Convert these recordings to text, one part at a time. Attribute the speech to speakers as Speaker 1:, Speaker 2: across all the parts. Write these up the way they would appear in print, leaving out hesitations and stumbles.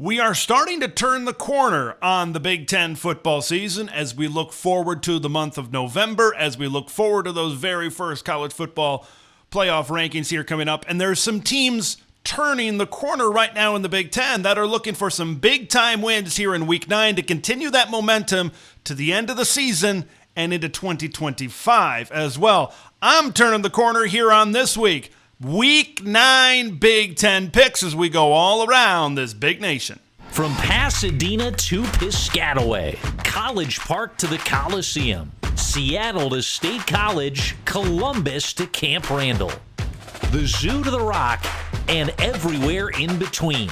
Speaker 1: We are starting to turn the corner on the Big Ten football season as we look forward to the month of November, as we look forward to those very first college football playoff rankings here coming up. And there's some teams turning the corner right now in the Big Ten that are looking for some big-time wins here in Week 9 to continue that momentum to the end of the season and into 2025 as well. I'm turning the corner here on this week. Week 9 Big Ten picks as we go all around this big nation.
Speaker 2: From Pasadena to Piscataway, College Park to the Coliseum, Seattle to State College, Columbus to Camp Randall, the Zoo to the Rock, and everywhere in between.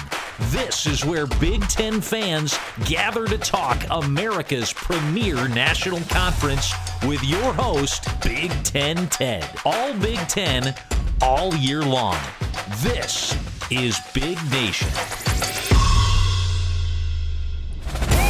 Speaker 2: This is where Big Ten fans gather to talk America's premier national conference with your host, Big Ten Ted. All Big Ten, all year long. This is Big Nation.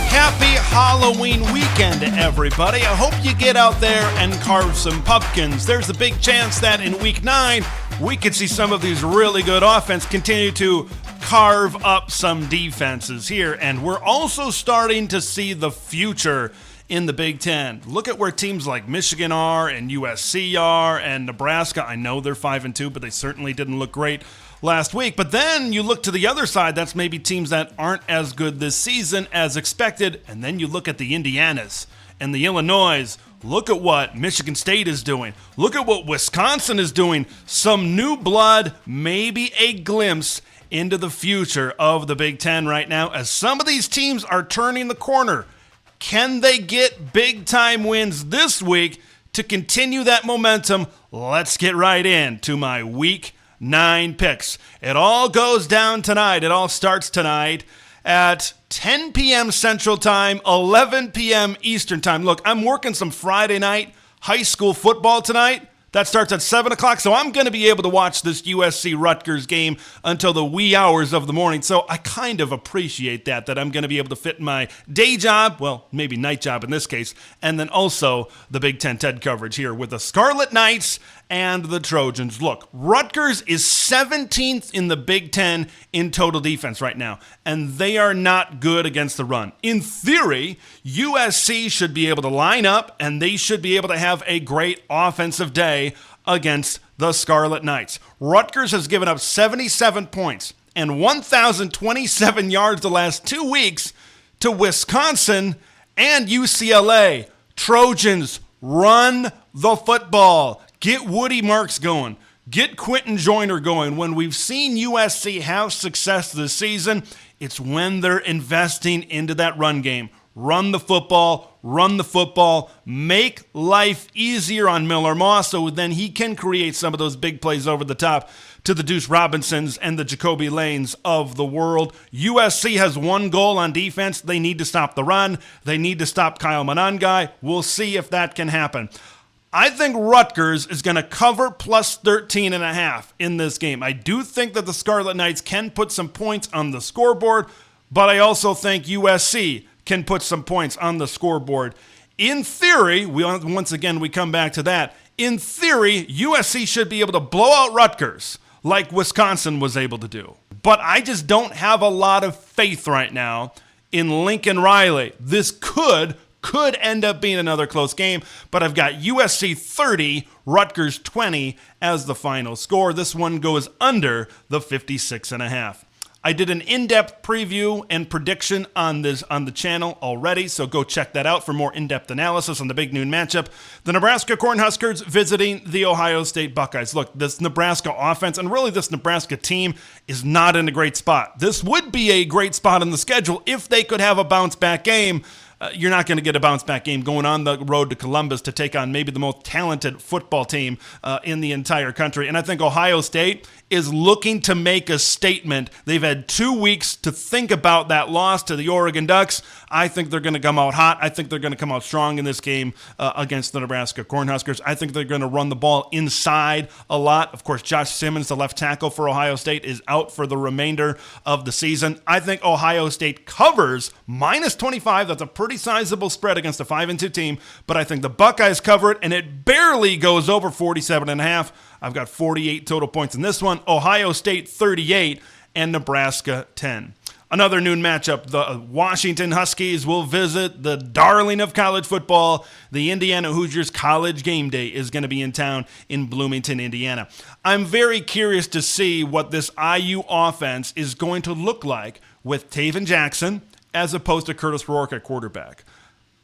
Speaker 1: Happy Halloween weekend, everybody. I hope you get out there and carve some pumpkins. There's a big chance that in Week 9, we could see some of these really good offense continue to carve up some defenses here. And we're also starting to see the future in the Big Ten. Look at where teams like Michigan are and USC are and Nebraska. I know they're 5-2, but they certainly didn't look great last week. But then you look to the other side, that's maybe teams that aren't as good this season as expected. And then you look at the Indianas and the Illinois. Look at what Michigan State is doing. Look at what Wisconsin is doing. Some new blood, maybe a glimpse into the future of the Big Ten right now as some of these teams are turning the corner. Can they get big-time wins this week to continue that momentum? Let's get right into my Week 9 picks. It all goes down tonight. It all starts tonight at 10 p.m. Central Time, 11 p.m. Eastern Time. Look, I'm working some Friday night high school football tonight. That starts at 7 o'clock, so I'm going to be able to watch this USC-Rutgers game until the wee hours of the morning. So I kind of appreciate that I'm going to be able to fit my day job, well, maybe night job in this case, and then also the Big Ten TED coverage here with the Scarlet Knights and the Trojans. Look, Rutgers is 17th in the Big Ten in total defense right now, and they are not good against the run. In theory, USC should be able to line up, and they should be able to have a great offensive day against the Scarlet Knights. Rutgers has given up 77 points and 1,027 yards the last 2 weeks to Wisconsin and UCLA. Trojans, run the football. Get Woody Marks going. Get Quentin Joyner going. When we've seen USC have success this season, it's when they're investing into that run game. Run the football, make life easier on Miller Moss so then he can create some of those big plays over the top to the Deuce Robinsons and the Jacoby Lanes of the world. USC has one goal on defense. They need to stop the run. They need to stop Kyle Monangai. We'll see if that can happen. I think Rutgers is going to cover plus 13.5 in this game. I do think that the Scarlet Knights can put some points on the scoreboard, but I also think USC can put some points on the scoreboard. In theory, once again, we come back to that. In theory, USC should be able to blow out Rutgers like Wisconsin was able to do. But I just don't have a lot of faith right now in Lincoln Riley. This could end up being another close game, but I've got USC 30, Rutgers 20 as the final score. This one goes under the 56.5. I did an in-depth preview and prediction on the channel already, so go check that out for more in-depth analysis on the big noon matchup. The Nebraska Cornhuskers visiting the Ohio State Buckeyes. Look, this Nebraska offense and really this Nebraska team is not in a great spot. This would be a great spot in the schedule if they could have a bounce-back game. You're not going to get a bounce-back game going on the road to Columbus to take on maybe the most talented football team in the entire country. And I think Ohio State is looking to make a statement. They've had 2 weeks to think about that loss to the Oregon Ducks. I think they're going to come out hot. I think they're going to come out strong in this game against the Nebraska Cornhuskers. I think they're going to run the ball inside a lot. Of course, Josh Simmons, the left tackle for Ohio State, is out for the remainder of the season. I think Ohio State covers minus 25. That's a pretty sizable spread against a 5-2 team, but I think the Buckeyes cover it, and it barely goes over 47.5. I've got 48 total points in this one. Ohio State 38, and Nebraska 10. Another noon matchup, the Washington Huskies will visit the darling of college football. The Indiana Hoosiers College Game Day is going to be in town in Bloomington, Indiana. I'm very curious to see what this IU offense is going to look like with Taven Jackson as opposed to Curtis Rourke at quarterback.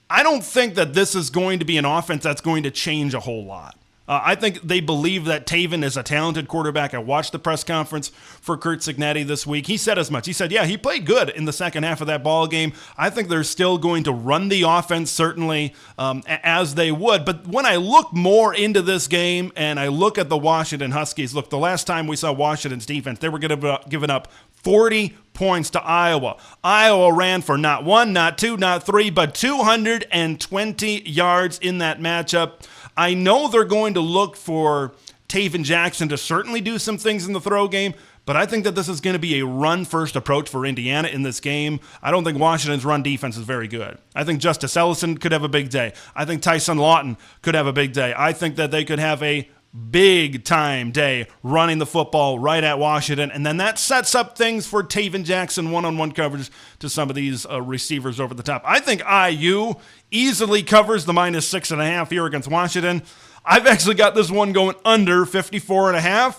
Speaker 1: I don't think that this is going to be an offense that's going to change a whole lot. I think they believe that Taven is a talented quarterback. I watched the press conference for Curt Cignetti this week. He said as much. He said, yeah, he played good in the second half of that ball game. I think they're still going to run the offense, certainly, as they would. But when I look more into this game and I look at the Washington Huskies, look, the last time we saw Washington's defense, they were giving up 40 points to Iowa. Iowa ran for not one, not two, not three, but 220 yards in that matchup. I know they're going to look for Taven Jackson to certainly do some things in the throw game, but I think that this is going to be a run-first approach for Indiana in this game. I don't think Washington's run defense is very good. I think Justice Ellison could have a big day. I think Tyson Lawton could have a big day. I think that they could have a big-time day running the football right at Washington, and then that sets up things for Taven Jackson one-on-one coverage to some of these receivers over the top. I think IU easily covers the -6.5 here against Washington. I've actually got this one going under 54.5.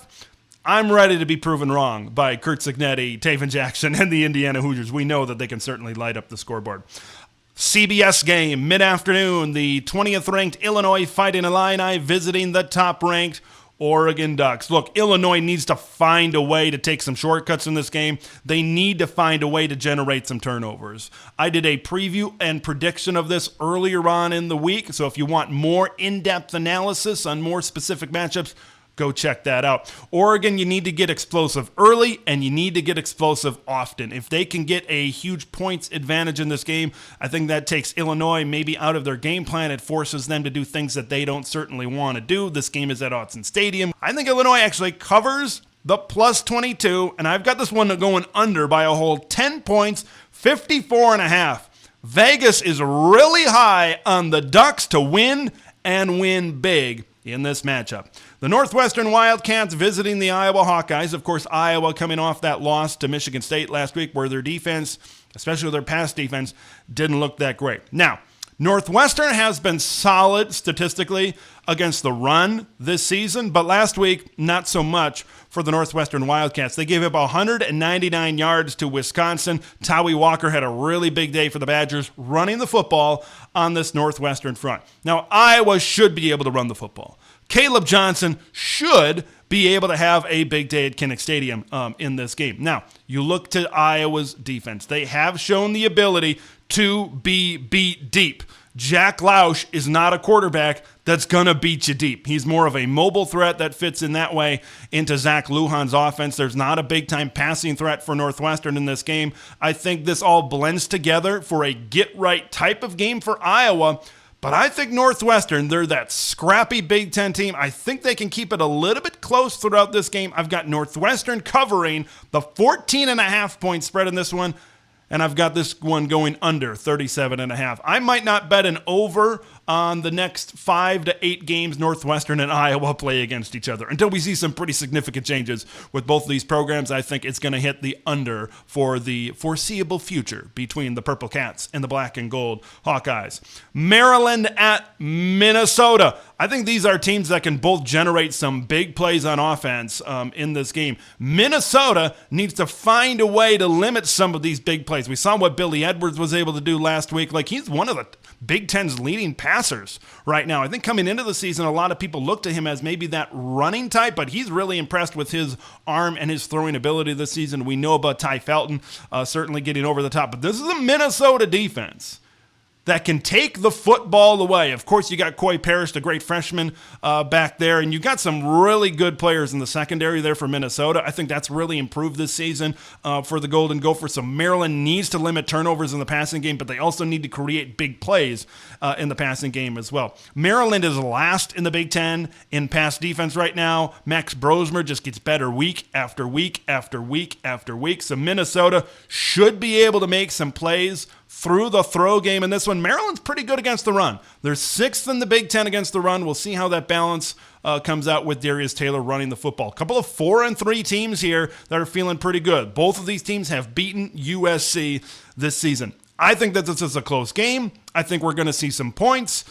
Speaker 1: I'm ready to be proven wrong by Curt Cignetti, Taven Jackson, and the Indiana Hoosiers. We know that they can certainly light up the scoreboard. CBS game, mid-afternoon, the 20th-ranked Illinois Fighting Illini visiting the top-ranked Oregon Ducks. Look, Illinois needs to find a way to take some shortcuts in this game. They need to find a way to generate some turnovers. I did a preview and prediction of this earlier on in the week, so if you want more in-depth analysis on more specific matchups, go check that out. Oregon, you need to get explosive early, and you need to get explosive often. If they can get a huge points advantage in this game, I think that takes Illinois maybe out of their game plan. It forces them to do things that they don't certainly want to do. This game is at Autzen Stadium. I think Illinois actually covers the +22, and I've got this one going under by a whole 10 points, 54.5. Vegas is really high on the Ducks to win and win big in this matchup. The Northwestern Wildcats visiting the Iowa Hawkeyes. Of course, Iowa coming off that loss to Michigan State last week where their defense, especially their pass defense, didn't look that great. Now, Northwestern has been solid statistically against the run this season, but last week, not so much for the Northwestern Wildcats. They gave up 199 yards to Wisconsin. Tawi Walker had a really big day for the Badgers running the football on this Northwestern front. Now, Iowa should be able to run the football. Caleb Johnson should be able to have a big day at Kinnick Stadium in this game. Now, you look to Iowa's defense. They have shown the ability to be beat deep. Jack Lausch is not a quarterback that's going to beat you deep. He's more of a mobile threat that fits in that way into Zach Lujan's offense. There's not a big-time passing threat for Northwestern in this game. I think this all blends together for a get-right type of game for Iowa. But I think Northwestern, they're that scrappy Big Ten team. I think they can keep it a little bit close throughout this game. I've got Northwestern covering the 14.5-point spread in this one, and I've got this one going under 37.5. I might not bet an over on the next 5 to 8 games Northwestern and Iowa play against each other. Until we see some pretty significant changes with both of these programs, I think it's going to hit the under for the foreseeable future between the Purple Cats and the Black and Gold Hawkeyes. Maryland at Minnesota. I think these are teams that can both generate some big plays on offense in this game. Minnesota needs to find a way to limit some of these big plays. We saw what Billy Edwards was able to do last week. Like, he's one of the Big Ten's leading passers right now. I think coming into the season, a lot of people look to him as maybe that running type, but he's really impressed with his arm and his throwing ability this season. We know about Ty Felton certainly getting over the top, but this is a Minnesota defense that can take the football away. Of course, you got Coy Parrish, the great freshman, back there, and you got some really good players in the secondary there for Minnesota. I think that's really improved this season for the Golden Gophers. So Maryland needs to limit turnovers in the passing game, but they also need to create big plays in the passing game as well. Maryland is last in the Big Ten in pass defense right now. Max Brosmer just gets better week after week after week after week. So Minnesota should be able to make some plays through the throw game in this one. Maryland's pretty good against the run. They're 6th in the Big Ten against the run. We'll see how that balance comes out with Darius Taylor running the football. A couple of 4-3 teams here that are feeling pretty good. Both of these teams have beaten USC this season. I think that this is a close game. I think we're going to see some points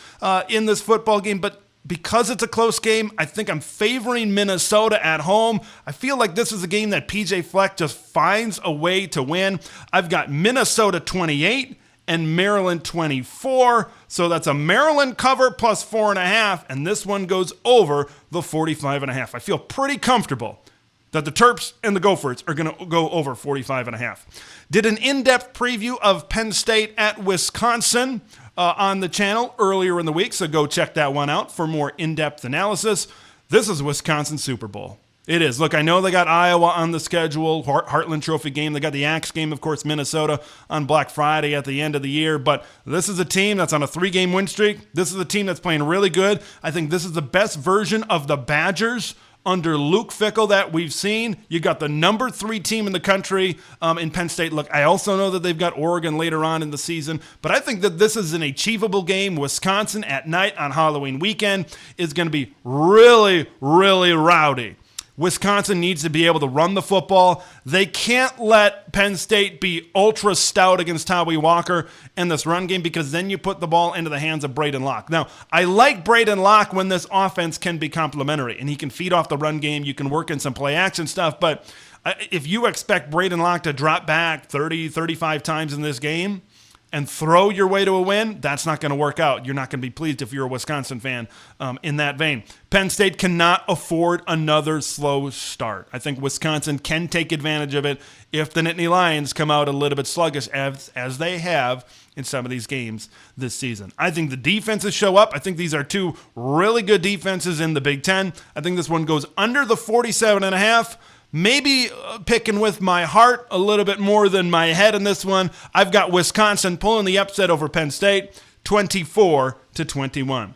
Speaker 1: in this football game, but because it's a close game, I think I'm favoring Minnesota at home. I feel like this is a game that PJ Fleck just finds a way to win. I've got Minnesota 28 and Maryland 24. So that's a Maryland cover plus 4.5, and this one goes over the 45.5. I feel pretty comfortable that the Terps and the Gophers are going to go over 45.5. Did an in-depth preview of Penn State at Wisconsin on the channel earlier in the week, so go check that one out for more in-depth analysis. This is Wisconsin Super Bowl. It is. Look, I know they got Iowa on the schedule, Heartland Trophy game. They got the Axe game, of course, Minnesota on Black Friday at the end of the year. But this is a team that's on a 3-game win streak. This is a team that's playing really good. I think this is the best version of the Badgers under Luke Fickell that we've seen. You got the number 3 team in the country in Penn State. Look, I also know that they've got Oregon later on in the season, but I think that this is an achievable game. Wisconsin at night on Halloween weekend is going to be really, really rowdy. Wisconsin needs to be able to run the football. They can't let Penn State be ultra stout against Tawee Walker in this run game, because then you put the ball into the hands of Braden Locke. Now, I like Braden Locke when this offense can be complementary and he can feed off the run game. You can work in some play action stuff, but if you expect Braden Locke to drop back 30, 35 times in this game and throw your way to a win, that's not going to work out. You're not going to be pleased if you're a Wisconsin fan in that vein. Penn State cannot afford another slow start. I think Wisconsin can take advantage of it if the Nittany Lions come out a little bit sluggish, as they have in some of these games this season. I think the defenses show up. I think these are two really good defenses in the Big Ten. I think this one goes under the 47.5. Maybe picking with my heart a little bit more than my head in this one. I've got Wisconsin pulling the upset over Penn State, 24-21.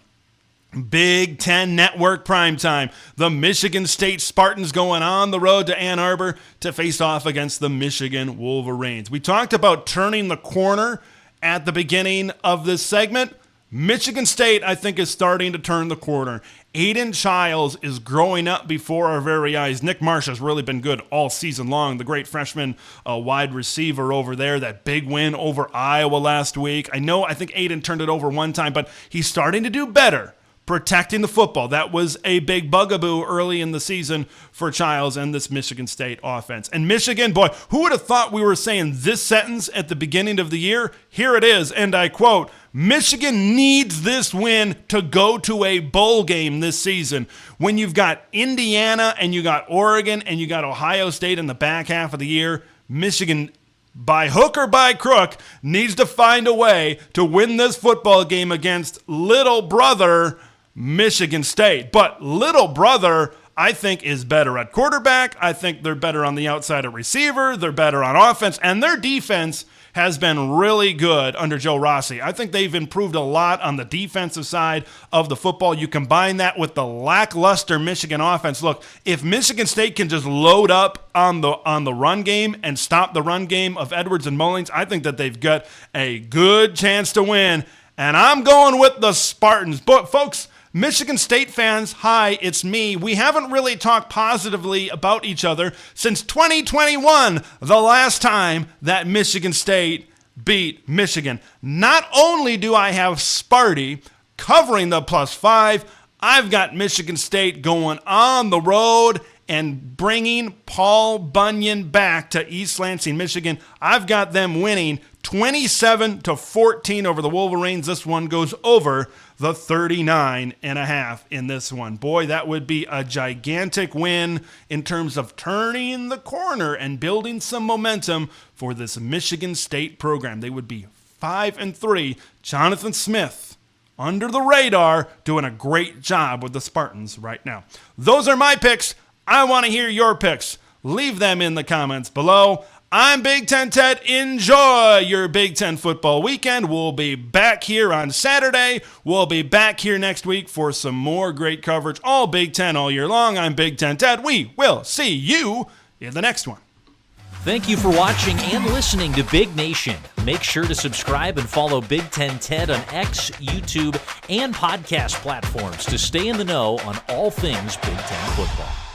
Speaker 1: Big Ten Network primetime. The Michigan State Spartans going on the road to Ann Arbor to face off against the Michigan Wolverines. We talked about turning the corner at the beginning of this segment. Michigan State, I think, is starting to turn the corner. Aiden Childs is growing up before our very eyes. Nick Marsh has really been good all season long. The great freshman wide receiver over there. That big win over Iowa last week. I think Aiden turned it over one time, but he's starting to do better protecting the football. That was a big bugaboo early in the season for Childs and this Michigan State offense. And Michigan, boy, who would have thought we were saying this sentence at the beginning of the year? Here it is, and I quote, Michigan needs this win to go to a bowl game this season. When you've got Indiana and you got Oregon and you got Ohio State in the back half of the year, Michigan, by hook or by crook, needs to find a way to win this football game against little brother Michigan State. But little brother, I think, is better at quarterback. I think they're better on the outside at receiver. They're better on offense. And their defense has been really good under Joe Rossi. I think they've improved a lot on the defensive side of the football. You combine that with the lackluster Michigan offense. Look, if Michigan State can just load up on the run game and stop the run game of Edwards and Mullings, I think that they've got a good chance to win. And I'm going with the Spartans. But folks, Michigan State fans, hi, it's me. We haven't really talked positively about each other since 2021, the last time that Michigan State beat Michigan. Not only do I have Sparty covering the +5, I've got Michigan State going on the road and bringing Paul Bunyan back to East Lansing, Michigan. I've got them winning 27-14 over the Wolverines. This one goes over the 39.5 in this one. Boy, that would be a gigantic win in terms of turning the corner and building some momentum for this Michigan State program. They would be 5-3. Jonathan Smith, under the radar, doing a great job with the Spartans right now. Those are my picks. I want to hear your picks. Leave them in the comments below. I'm Big Ten Ted. Enjoy your Big Ten football weekend. We'll be back here on Saturday. We'll be back here next week for some more great coverage. All Big Ten all year long. I'm Big Ten Ted. We will see you in the next one.
Speaker 2: Thank you for watching and listening to Big Nation. Make sure to subscribe and follow Big Ten Ted on X, YouTube, and podcast platforms to stay in the know on all things Big Ten football.